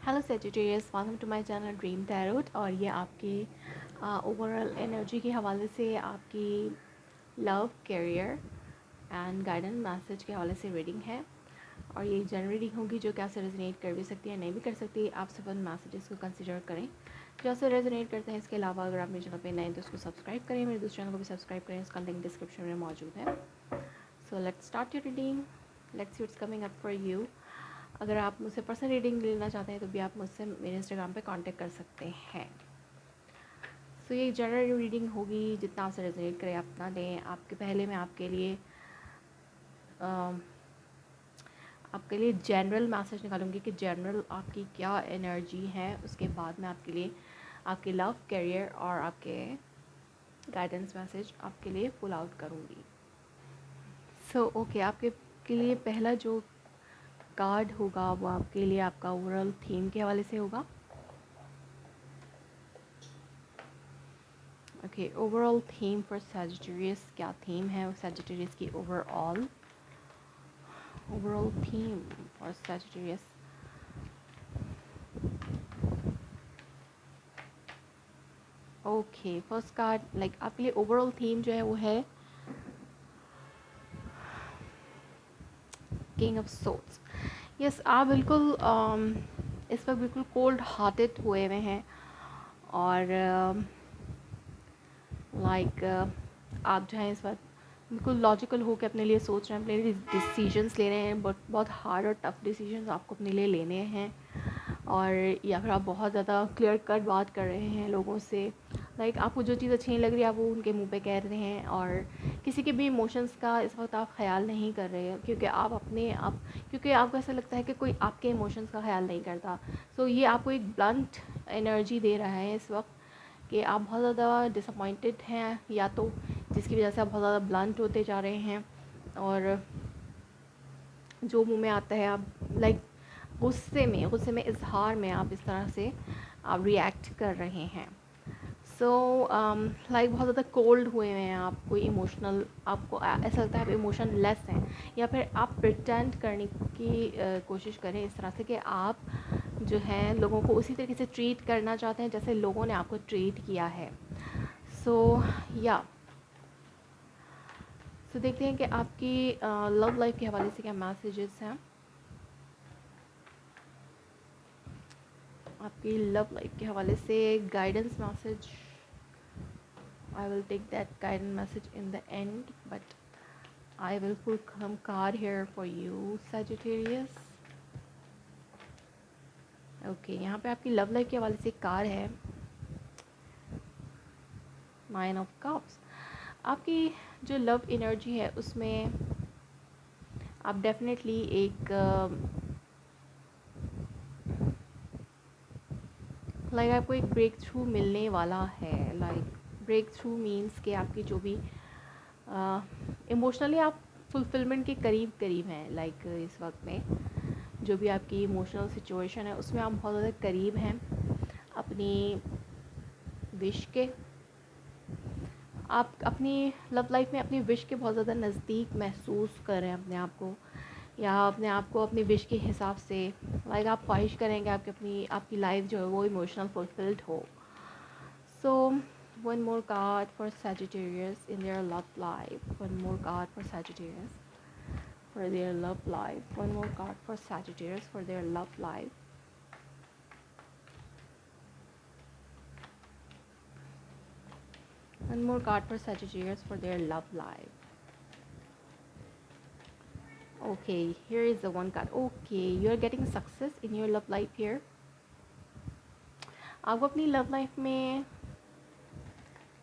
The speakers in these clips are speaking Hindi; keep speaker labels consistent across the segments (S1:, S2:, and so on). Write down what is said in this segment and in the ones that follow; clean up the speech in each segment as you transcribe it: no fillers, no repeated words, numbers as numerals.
S1: Hello Sagittarius, welcome to my channel dream tarot. और ये आपकी ओवरऑल एनर्जी के हवाले से आपकी love, career and guidance message के हवाले से रीडिंग है। और ये जनरल रीडिंग होगी जो कि आपसे रेजोनेट कर भी सकती है, नहीं भी कर सकती। आप सिर्फ उन मैसेजेस को कंसिडर करें जो आपसे रेजोनेट करते हैं। इसके अलावा अगर आप मेरे चैनल पे नए हैं तो उसको सब्सक्राइब करें, मेरे दूसरे चैनल को भी सब्सक्राइब करें, उसका लिंक डिस्क्रिप्शन में मौजूद है। So let's start your reading, let's see what's coming up for you. अगर आप मुझसे पर्सनल रीडिंग लेना चाहते हैं तो भी आप मुझसे मेरे इंस्टाग्राम पे कांटेक्ट कर सकते हैं। सो ये जनरल रीडिंग होगी, जितना आपसे रेजोनेट करे आप उतना लें। मैं आपके लिए जनरल मैसेज निकालूंगी कि जनरल आपकी क्या एनर्जी है। उसके बाद मैं आपके लिए आपके लव, करियर और आपके गाइडेंस मैसेज आपके लिए पुल आउट करूँगी। सो ओके, आपके के लिए पहला जो कार्ड होगा वो आपके लिए आपका ओवरऑल थीम के हवाले से होगा। Okay, overall theme for Sagittarius, क्या थीम है सैजिटेरियस की overall theme for Sagittarius. Okay, first card like आपके लिए ओवरऑल थीम जो है वो है किंग ऑफ सोल्स। यस, आप बिल्कुल इस वक्त बिल्कुल कोल्ड हार्टेड हुए हुए हैं और लाइक आप जो है इस वक्त बिल्कुल लॉजिकल होकर अपने लिए सोच रहे हैं, अपने लिए डिसीजंस ले रहे हैं, बट बहुत हार्ड और टफ डिसीजंस आपको अपने लिए लेने हैं। और या फिर आप बहुत ज़्यादा क्लियर कट बात कर रहे हैं लोगों से, लाइक आपको जो चीज़ अच्छी नहीं लग रही है आप वो उनके मुंह पे कह रहे हैं। और किसी के भी इमोशंस का इस वक्त आप ख्याल नहीं कर रहे हैं क्योंकि आपको ऐसा लगता है कि कोई आपके इमोशंस का ख्याल नहीं करता। सो ये आपको एक ब्लंट एनर्जी दे रहा है इस वक्त कि आप बहुत ज़्यादा डिसअपॉइंटेड हैं, या तो जिसकी वजह से आप बहुत ज़्यादा ब्लंट होते जा रहे हैं और जो मुंह में आता है आप लाइक गुस्से में इजहार में आप इस तरह से आप रिएक्ट कर रहे हैं। सो लाइक बहुत ज़्यादा कोल्ड हुए हैं आप, कोई इमोशनल आपको ऐसा लगता है आप इमोशन लेस हैं, या फिर आप प्रिटेंड करने की कोशिश करें इस तरह से कि आप जो है लोगों को उसी तरीके से ट्रीट करना चाहते हैं जैसे लोगों ने आपको ट्रीट किया है। सो या देखते हैं कि आपकी लव लाइफ के हवाले से क्या मैसेजेस हैं। आपकी लव लाइफ के हवाले से guidance message, I will take that guidance message in the end, but I will pull some card here for you Sagittarius। Okay, यहाँ पे आपकी लव लाइफ के हवाले से कार है नाइन ऑफ कप्स। आपकी जो लव एनर्जी है उसमें आप डेफिनेटली एक लाइक आपको एक ब्रेक थ्रू मिलने वाला है। लाइक ब्रेक थ्रू मीन्स कि आपकी जो भी इमोशनली आप फुलफिलमेंट के करीब करीब हैं। लाइक इस वक्त में जो भी आपकी इमोशनल सिचुएशन है उसमें आप बहुत ज़्यादा करीब हैं अपनी विश के। आप अपनी लव लाइफ में अपनी विश के बहुत ज़्यादा नज़दीक महसूस कर रहे हैं अपने आप को, या अपने आप को अपनी विश के हिसाब से लाइक आप ख्वाहिश करेंगे आपकी लाइफ जो है वो इमोशनल फुलफिल्ड हो। सो one more card for Sagittarius in their love life. One more card for Sagittarius for their love life. One more card for Sagittarius for their love life. One more card for Sagittarius for their love life. Okay, here is the one card. Okay, you are getting success in your love life here. आपको अपनी लव लाइफ में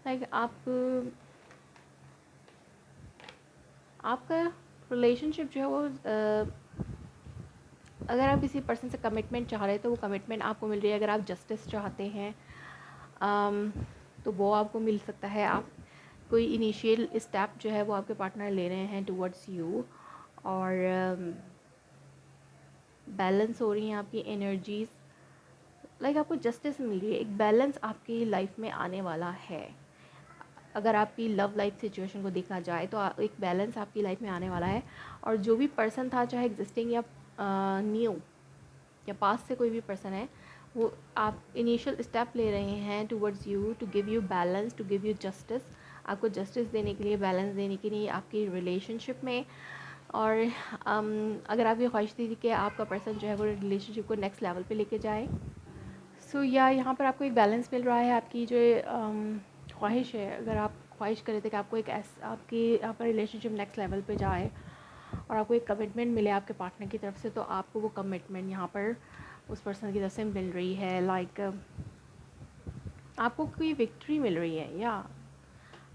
S1: लाइक आपका रिलेशनशिप जो है वो अगर आप किसी पर्सन से कमिटमेंट चाह रहे हैं तो वो कमिटमेंट आपको मिल रही है। अगर आप जस्टिस चाहते हैं तो वो आपको मिल सकता है। आप कोई इनिशियल स्टेप जो है वो आपके पार्टनर ले रहे हैं टुवर्ड्स यू, और बैलेंस हो रही हैं आपकी एनर्जीज़। लाइक आपको जस्टिस मिल रही है, एक बैलेंस आपकी लाइफ में आने वाला है। अगर आपकी लव लाइफ सिचुएशन को देखा जाए तो एक बैलेंस आपकी लाइफ में आने वाला है। और जो भी पर्सन था, चाहे एग्जिस्टिंग या न्यू, या पास से कोई भी पर्सन है, वो आप इनिशियल स्टेप ले रहे हैं towards you to give you balance, to give you justice, आपको जस्टिस देने के लिए, बैलेंस देने के लिए आपकी रिलेशनशिप में। और अगर आपकी ख्वाहिश थी कि आपका पर्सन जो है वो रिलेशनशिप को नेक्स्ट लेवल पे लेके जाए, सो या यहाँ पर आपको एक बैलेंस मिल रहा है। आपकी जो ख्वाहिश है, अगर आप ख्वाहिश कर रहे थे कि आपको एक आपका रिलेशनशिप नेक्स्ट लेवल पे जाए और आपको एक कमिटमेंट मिले आपके पार्टनर की तरफ से, तो आपको वो कमिटमेंट यहाँ पर उस पर्सन की तरफ से मिल रही है। लाइक आपको कोई विक्ट्री मिल रही है, या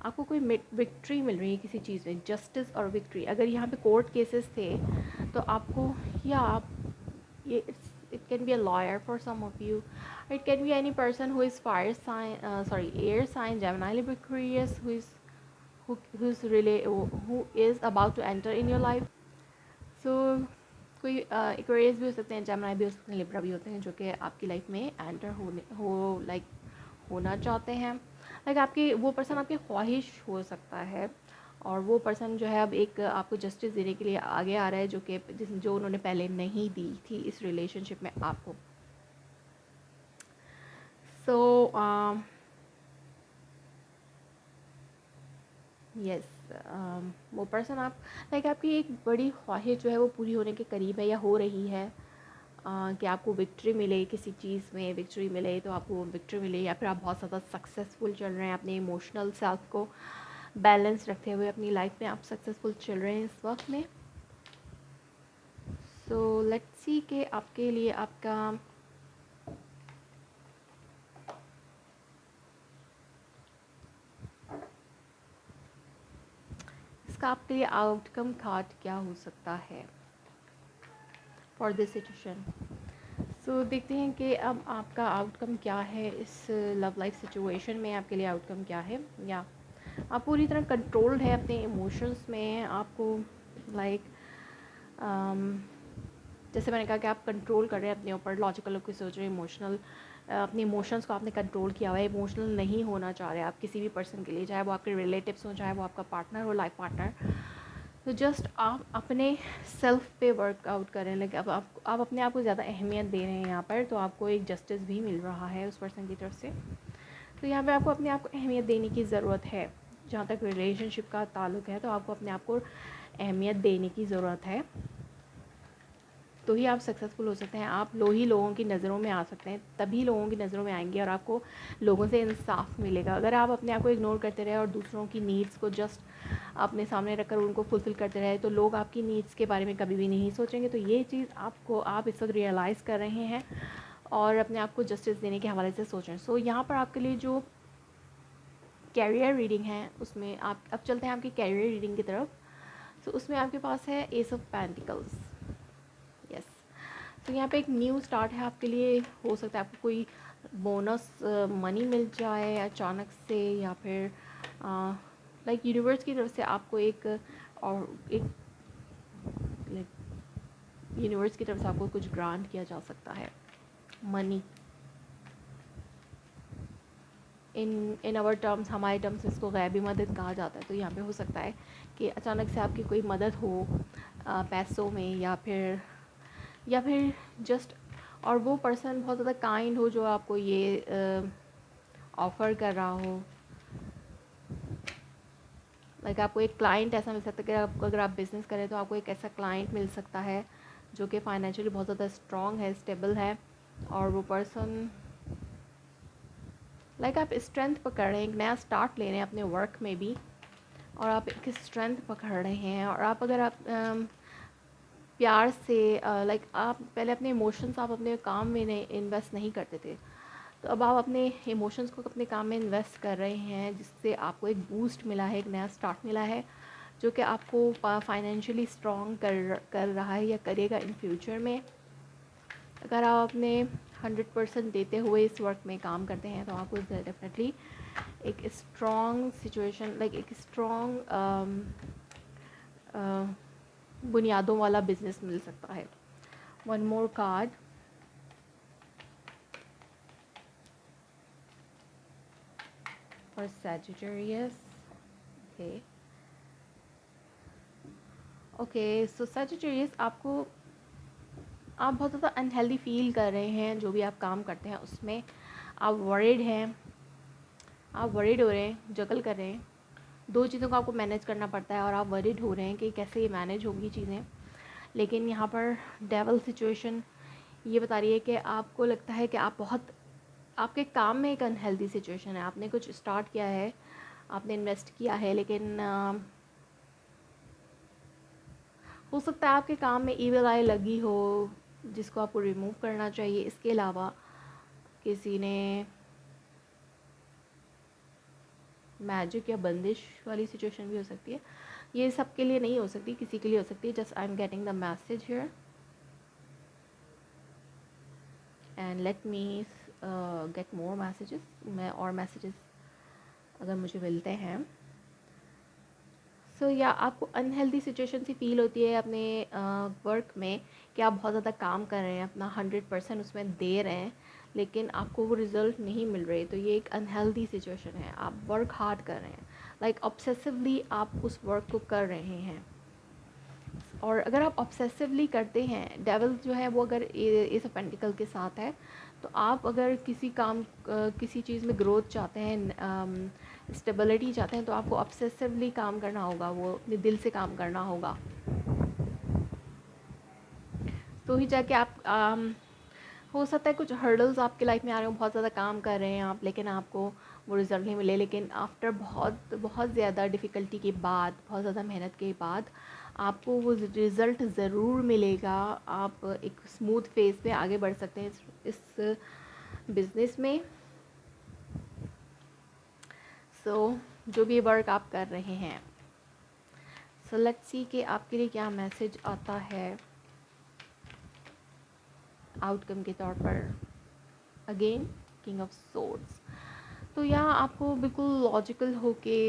S1: आपको कोई विक्ट्री मिल रही है किसी चीज़ में, जस्टिस और विक्ट्री। अगर यहाँ पे कोर्ट केसेस थे तो आपको, या आप ये it can be a lawyer for some of you, it can be any person who is fire sign, air sign, Gemini, Libra, Aquarius, who's really who is about to enter in your life. So कोई एक्वेरियस भी हो सकते हैं, जेमिनी भी हो सकते हैं, लिब्रा भी होते हैं, जो कि आपकी लाइफ में एंटर होना चाहते हैं। लाइक आपकी वो पर्सन आपकी ख्वाहिश हो सकता है, और वो पर्सन जो है अब एक आपको जस्टिस देने के लिए आगे आ रहा है, जो उन्होंने पहले नहीं दी थी इस रिलेशनशिप में आपको। सो यस, वो पर्सन आप लाइक आपकी एक बड़ी ख्वाहिश जो है वो पूरी होने के करीब है या हो रही है, कि आपको विक्ट्री मिले किसी चीज़ में, विक्ट्री मिले तो आपको विक्ट्री मिले, या फिर आप बहुत ज़्यादा सक्सेसफुल चल रहे हैं अपने इमोशनल सेल्फ को बैलेंस रखते हुए अपनी लाइफ में, आप सक्सेसफुल चल रहे हैं इस वक्त में। सो लेट्स सी कि आपके लिए आपका इसका आपके लिए आउटकम कार्ड क्या हो सकता है फॉर दिस सिचुएशन। सो देखते हैं कि अब आपका आउटकम क्या है इस लव लाइफ सिचुएशन में, आपके लिए आउटकम क्या है। या आप पूरी तरह कंट्रोल्ड है अपने इमोशंस में, आपको लाइक जैसे मैंने कहा कि आप कंट्रोल कर रहे हैं अपने ऊपर, लॉजिकल होकर सोच रहे हैं, इमोशनल अपने इमोशंस को आपने कंट्रोल किया हुआ है, इमोशनल नहीं होना चाह रहे आप किसी भी पर्सन के लिए, चाहे वो आपके रिलेटिव्स हो, चाहे वो आपका पार्टनर हो, लाइफ पार्टनर। तो जस्ट आप अपने सेल्फ पे वर्कआउट करें, लाइक अब आप अपने आप को ज़्यादा अहमियत दे रहे हैं यहाँ पर, तो आपको एक जस्टिस भी मिल रहा है उस पर्सन की तरफ से। तो यहाँ पे आपको अपने आप को अहमियत देने की ज़रूरत है। जहाँ तक रिलेशनशिप का ताल्लुक़ है, तो आपको अपने आप को अहमियत देने की ज़रूरत है, तो ही आप सक्सेसफुल हो सकते हैं। आप लोगों की नज़रों में आ सकते हैं, तभी लोगों की नज़रों में आएंगे और आपको लोगों से इंसाफ मिलेगा। अगर आप अपने आप को इग्नोर करते रहे और दूसरों की नीड्स को जस्ट अपने सामने रखकर उनको फुलफ़िल करते रहे, तो लोग आपकी नीड्स के बारे में कभी भी नहीं सोचेंगे। तो ये चीज़ आप इस वक्त रियलाइज़ कर रहे हैं और अपने आप को जस्टिस देने के हवाले से सोच रहे हैं। सो यहाँ पर आपके लिए जो कैरियर रीडिंग है, उसमें आप अब चलते हैं आपकी कैरियर रीडिंग की तरफ। सो उसमें आपके पास है एस ऑफ पेंटिकल्स। यस, तो यहाँ पे एक न्यू स्टार्ट है आपके लिए। हो सकता है आपको कोई बोनस मनी मिल जाए अचानक से, या फिर लाइक यूनिवर्स की तरफ से आपको एक यूनिवर्स की तरफ से आपको कुछ ग्रांट किया जा सकता है, मनी इन आवर टर्म्स, हमारे टर्म्स इसको गैबी मदद कहा जाता है। तो यहाँ पे हो सकता है कि अचानक से आपकी कोई मदद हो पैसों में, या फिर जस्ट, और वो पर्सन बहुत ज़्यादा काइंड हो जो आपको ये ऑफ़र कर रहा हो। लाइक आपको एक क्लाइंट ऐसा मिल सकता है कि अगर आप बिज़नेस करें तो आपको एक ऐसा क्लाइंट मिल सकता है जो कि फाइनेंशियली बहुत ज़्यादा स्ट्रॉन्ग है, स्टेबल है, और वो पर्सन लाइक आप स्ट्रेंथ पकड़ रहे हैं, एक नया स्टार्ट ले रहे हैं अपने वर्क में भी, और आप एक स्ट्रेंथ पकड़ रहे हैं। और आप अगर आप प्यार से लाइक आप पहले अपने इमोशंस आप अपने काम में इन्वेस्ट नहीं करते थे, तो अब आप अपने इमोशंस को अपने काम में इन्वेस्ट कर रहे हैं, जिससे आपको एक बूस्ट मिला है, एक नया स्टार्ट मिला है, जो कि आपको फाइनेंशियली स्ट्रॉन्ग कर रहा है या करेगा इन फ्यूचर में। अगर आप अपने 100% देते हुए इस वर्क में काम करते हैं, तो आपको डेफिनेटली एक स्ट्रॉन्ग सिचुएशन, लाइक एक स्ट्रॉन्ग बुनियादों वाला बिजनेस मिल सकता है। वन मोर कार्ड, और Sagittarius. ओके, सो Sagittarius, आपको आप बहुत ज़्यादा अनहेल्दी फील कर रहे हैं जो भी आप काम करते हैं उसमें। आप वरीड हैं, आप वरीड हो रहे हैं, जगल कर रहे हैं, दो चीज़ों को आपको मैनेज करना पड़ता है और आप वरीड हो रहे हैं कि कैसे ये मैनेज होंगी चीज़ें। लेकिन यहाँ पर डेवल सिचुएशन ये बता रही है कि आपको लगता है कि आप बहुत, आपके काम में एक अनहेल्दी सिचुएशन है। आपने कुछ स्टार्ट किया है, आपने इन्वेस्ट किया है, लेकिन हो सकता है आपके काम में ईविल आई लगी हो जिसको आपको रिमूव करना चाहिए। इसके अलावा किसी ने मैजिक या बंदिश वाली सिचुएशन भी हो सकती है। ये सबके लिए नहीं हो सकती, किसी के लिए हो सकती है। Just I am getting the message here and let me get more messages. मैं और मैसेजेस अगर मुझे मिलते हैं। सो या आपको अनहेल्दी सिचुएशन सी फील होती है अपने वर्क में कि आप बहुत ज़्यादा काम कर रहे हैं, अपना 100% उसमें दे रहे हैं, लेकिन आपको वो रिज़ल्ट नहीं मिल रहे। तो ये एक अनहेल्दी सिचुएशन है। आप वर्क हार्ड कर रहे हैं, लाइक ऑब्सेसिवली आप उस वर्क को कर रहे हैं। और अगर आप ऑब्सेसिवली करते हैं, डेविल जो है वो अगर इस पेंटिकल के साथ है, तो आप अगर किसी काम किसी चीज़ में ग्रोथ चाहते हैं, स्टेबिलिटी चाहते हैं, तो आपको ऑब्सेसिवली काम करना होगा, वो अपने दिल से काम करना होगा। तो ही जाके आप हो सकता है कुछ हर्डल्स आपके लाइफ में आ रहे हो, बहुत ज़्यादा काम कर रहे हैं आप, लेकिन आपको वो रिज़ल्ट नहीं मिले। लेकिन आफ्टर बहुत बहुत ज़्यादा डिफ़िकल्टी के बाद, बहुत ज़्यादा मेहनत के बाद आपको वो रिज़ल्ट ज़रूर मिलेगा। आप एक स्मूथ फेस पे आगे बढ़ सकते हैं इस बिज़नेस में। सो जो भी वर्क आप कर रहे हैं, सो लेट्स सी कि आपके लिए क्या मैसेज आता है आउटकम के तौर पर। Again king of swords. तो यहाँ आपको बिल्कुल लॉजिकल होके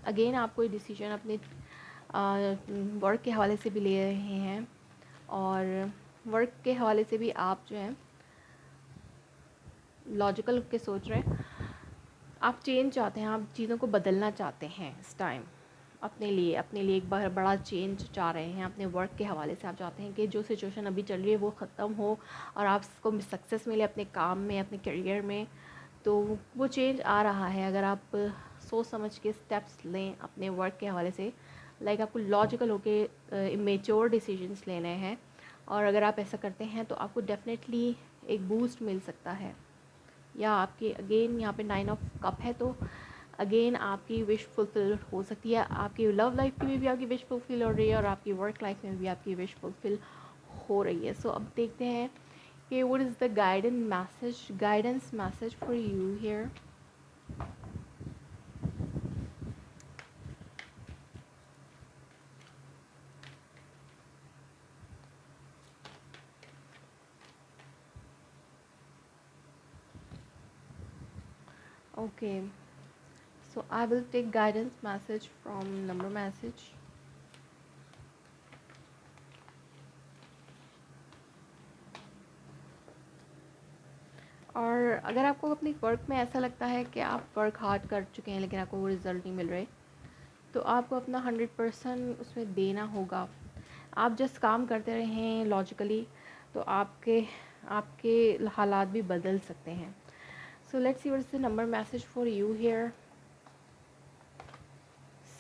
S1: अगेन आप कोई डिसीजन अपने वर्क के हवाले से भी ले रहे हैं, और वर्क के हवाले से भी आप जो है लॉजिकल होके सोच रहे हैं। आप चेंज चाहते हैं, आप चीज़ों को बदलना चाहते हैं इस टाइम अपने लिए एक बार बड़ा चेंज चाह रहे हैं। अपने वर्क के हवाले से आप चाहते हैं कि जो सिचुएशन अभी चल रही है वो ख़त्म हो और आपको सक्सेस मिले अपने काम में, अपने करियर में। तो वो चेंज आ रहा है अगर आप सोच समझ के स्टेप्स लें अपने वर्क के हवाले से। लाइक आपको लॉजिकल होके इमेच्योर डिसीजंस लेने हैं, और अगर आप ऐसा करते हैं तो आपको डेफिनेटली एक बूस्ट मिल सकता है। या आपके अगेन यहाँ पे 9 ऑफ कप है, तो अगेन आपकी विश फुलफिल हो सकती है। आपकी लव लाइफ में भी आपकी विश फुलफिल हो रही है और आपकी वर्क लाइफ में भी आपकी विश फुलफिल हो रही है। सो अब देखते हैं कि what is the guidance message for you here. Okay, so I will take guidance message from number message. और अगर आपको अपनी वर्क में ऐसा लगता है कि आप वर्क हार्ड कर चुके हैं लेकिन आपको वो रिज़ल्ट नहीं मिल रहे, तो आपको अपना 100% उसमें देना होगा। आप जस्ट काम करते रहें लॉजिकली, तो आपके आपके हालात भी बदल सकते हैं। So let's see what is the number message for you here.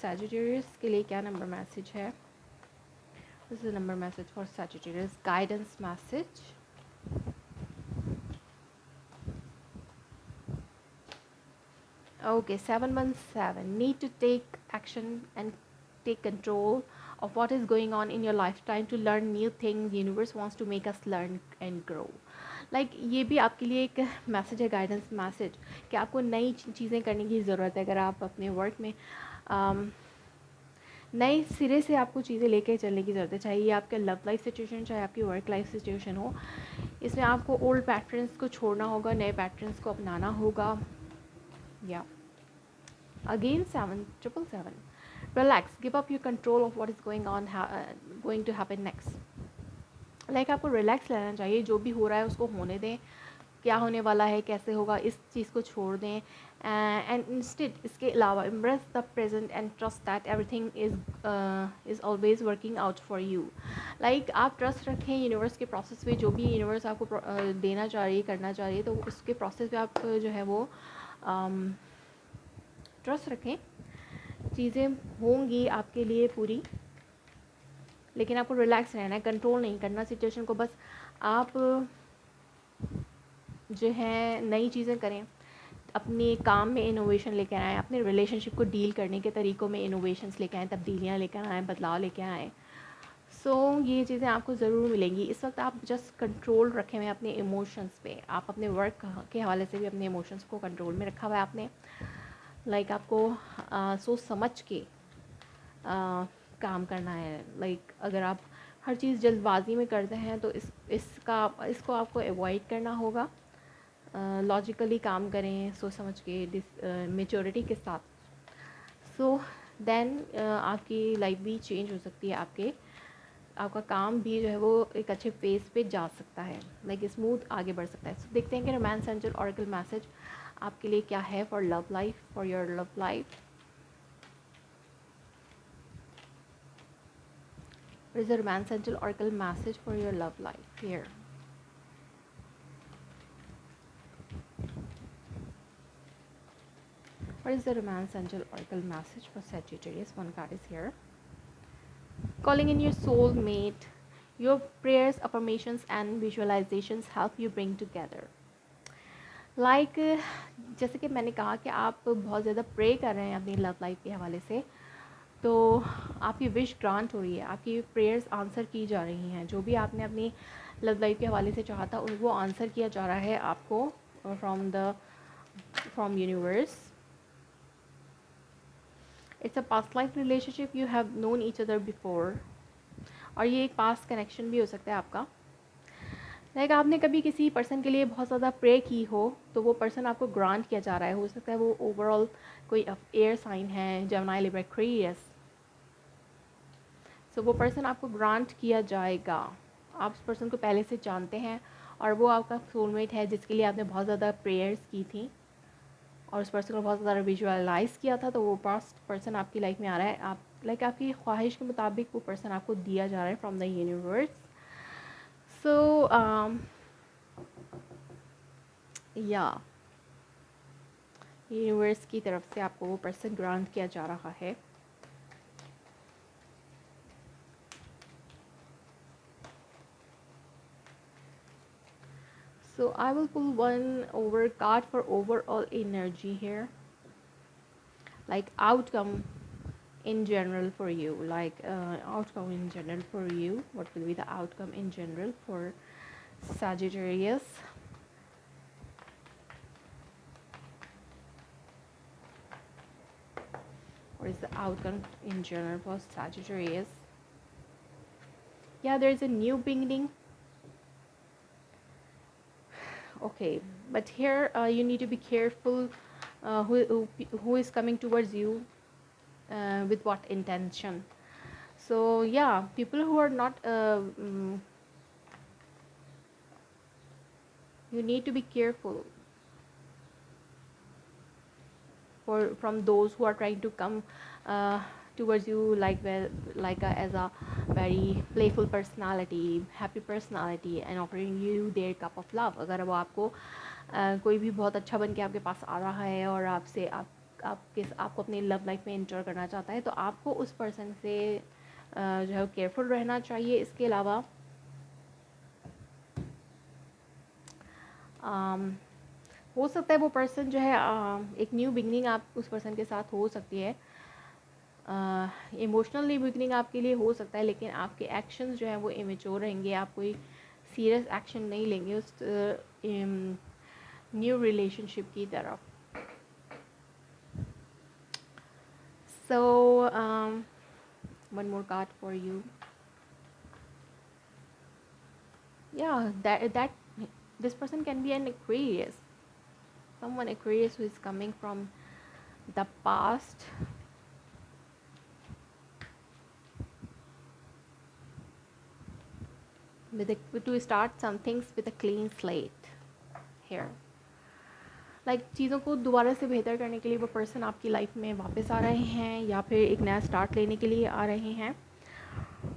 S1: Sagittarius के लिए क्या नंबर मैसेज है? This is number message for Sagittarius, guidance message. Okay, 717. Need to take action and take control of what is going on in your lifetime to learn new things. Universe wants to make us learn and grow. Like ये भी आपके लिए एक मैसेज है, गाइडेंस मैसेज, कि आपको नई चीज़ें करने की ज़रूरत है। अगर आप अपने वर्क में नए सिरे से आपको चीज़ें लेके चलने की ज़रूरत है, चाहे ये आपका लव लाइफ सिचुएशन, चाहे आपकी वर्क लाइफ सिचुएशन हो। इसमें आपको ओल्ड पैटर्न्स को छोड़ना होगा, नए पैटर्न्स को अपनाना होगा। या Again 777. Relax, give up your control of what is going to happen next. Like आपको रिलैक्स लेना चाहिए, जो भी हो रहा है उसको होने दें। क्या होने वाला है, कैसे होगा, इस चीज़ को छोड़ दें एंड इंस्टेड इसके अलावा embrace the present and trust that everything is always working out for you. Like आप ट्रस्ट रखें यूनिवर्स के प्रोसेस पे, जो भी यूनिवर्स आपको देना चाह रही है, करना चाह रही है, तो उसके प्रोसेस पे आप जो है वो ट्रस्ट रखें। चीज़ें होंगी आपके लिए पूरी, लेकिन आपको रिलैक्स रहना है, कंट्रोल नहीं करना सिचुएशन को। बस आप जो है नई चीज़ें करें, अपने काम में इनोवेशन लेकर आएँ, अपने रिलेशनशिप को डील करने के तरीक़ों में इनोवेशंस लेकर आएँ, तब्दीलियाँ लेकर आएँ, बदलाव लेकर आएँ। सो ये चीज़ें आपको ज़रूर मिलेंगी। इस वक्त आप जस्ट कंट्रोल रखे हुए हैं अपने इमोशंस पे। आप अपने वर्क के हवाले से भी अपने इमोशंस को कंट्रोल में रखा हुआ है आपने। लाइक आपको सोच समझ के काम करना है। लाइक अगर आप हर चीज़ जल्दबाजी में करते हैं तो इसको आपको अवॉइड करना होगा। लॉजिकली काम करें, सोच समझ के, मेच्योरिटी के साथ। सो देन आपकी लाइफ भी चेंज हो सकती है, आपका काम भी जो है वो एक अच्छे फेस पे जा सकता है, लाइक स्मूथ आगे बढ़ सकता है। So, देखते हैं कि रोमांस एंजल ऑरेकल मैसेज आपके लिए क्या है for love life, for your love life. What is the romance angel oracle message for your love life here? What is the romance angel oracle message for Sagittarius? One card is here. Calling in your soul mate. Your prayers, affirmations and visualizations help you bring together. Like जैसे कि मैंने कहा कि आप बहुत ज़्यादा प्रे कर रहे हैं अपनी लव लाइफ के हवाले से, तो आपकी विश ग्रांट हो रही है, आपकी प्रेयर्स आंसर की जा रही हैं। जो भी आपने अपनी लव लाइफ के हवाले से चाहा था वो आंसर किया जा रहा है आपको from universe. It's a past life relationship, you have known each other before. और ये एक पास्ट कनेक्शन भी हो सकता है आपका। लाइक आपने कभी किसी पर्सन के लिए बहुत ज़्यादा प्रे की हो, तो वो पर्सन आपको ग्रांट किया जा रहा है। हो सकता है वो ओवरऑल कोई एयर साइन है, जेमिनी, लिब्रा, एक्वेरियस। सो वो पर्सन आपको ग्रांट किया जाएगा। आप उस पर्सन को पहले से जानते हैं और वो आपका सोलमेट है, जिसके लिए आपने बहुत ज़्यादा प्रेयर्स की थी और उस पर्सन को बहुत ज़्यादा विजुअलाइज़ किया था। तो वो पास्ट पर्सन आपकी लाइफ में आ रहा है। आप लाइक आपकी ख्वाहिश के मुताबिक वो पर्सन आपको दिया जा रहा है फ्रॉम द यूनिवर्स। सो या यूनिवर्स की तरफ से आपको वो पर्सन ग्रांट किया जा रहा है। So I will pull one over card for overall energy here, like outcome in general for you, outcome in general for you. What will be the outcome in general for Sagittarius? What is the outcome in general for Sagittarius? Yeah, there is a new beginning. Okay, but here you need to be careful who is coming towards you, with what intention. So yeah, people who are not you need to be careful from those who are trying to come towards you, as a very playful personality, happy personality, and offering you their cup of love. अगर वो आपको कोई भी बहुत अच्छा बन के आपके पास आ रहा है और आपको अपनी लव लाइफ में इंटर करना चाहता है, तो आपको उस पर्सन से जो है केयरफुल रहना चाहिए। इसके अलावा हो सकता है वो पर्सन जो है एक न्यू बिगनिंग आप उस पर्सन के साथ हो सकती है। इमोशनल बिगनिंग आपके लिए हो सकता है, लेकिन आपके एक्शंस जो हैं वो इमेच्योर रहेंगे। आप कोई सीरियस एक्शन नहीं लेंगे उस न्यू रिलेशनशिप की तरफ। So one more card for you. Yeah, that this person can be an Aquarius, someone Aquarius who is coming from the past, to start some things with a clean slate here. Like चीज़ों को दोबारा से बेहतर करने के लिए वो पर्सन आपकी लाइफ में वापस आ रहे हैं या फिर एक नया स्टार्ट लेने के लिए आ रहे हैं,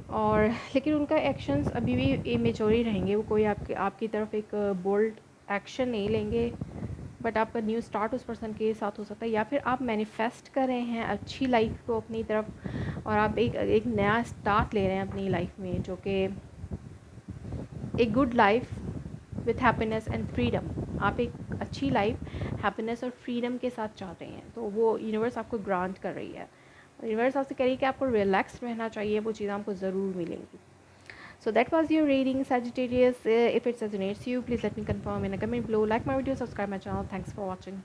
S1: और लेकिन उनका एक्शंस अभी भी इमेच्योर ही रहेंगे। वो कोई आपकी तरफ एक बोल्ड एक्शन नहीं लेंगे, बट आपका न्यू स्टार्ट उस पर्सन के साथ हो सकता है, या फिर आप मैनिफेस्ट कर रहे हैं अच्छी लाइफ को अपनी तरफ और आप एक नया स्टार्ट ले रहे हैं अपनी लाइफ में, जो कि एक good life with happiness and freedom. आप एक अच्छी लाइफ हैप्पीनेस और फ्रीडम के साथ चाहते हैं, तो वो यूनिवर्स आपको ग्रांट कर रही है। यूनिवर्स आपसे कह रही है कि आपको रिलैक्स रहना चाहिए, वो चीज़ें आपको ज़रूर मिलेंगी। So that was your reading, Sagittarius. If it resonates you, please let me confirm in a comment below. Like my video, subscribe my channel. Thanks for watching.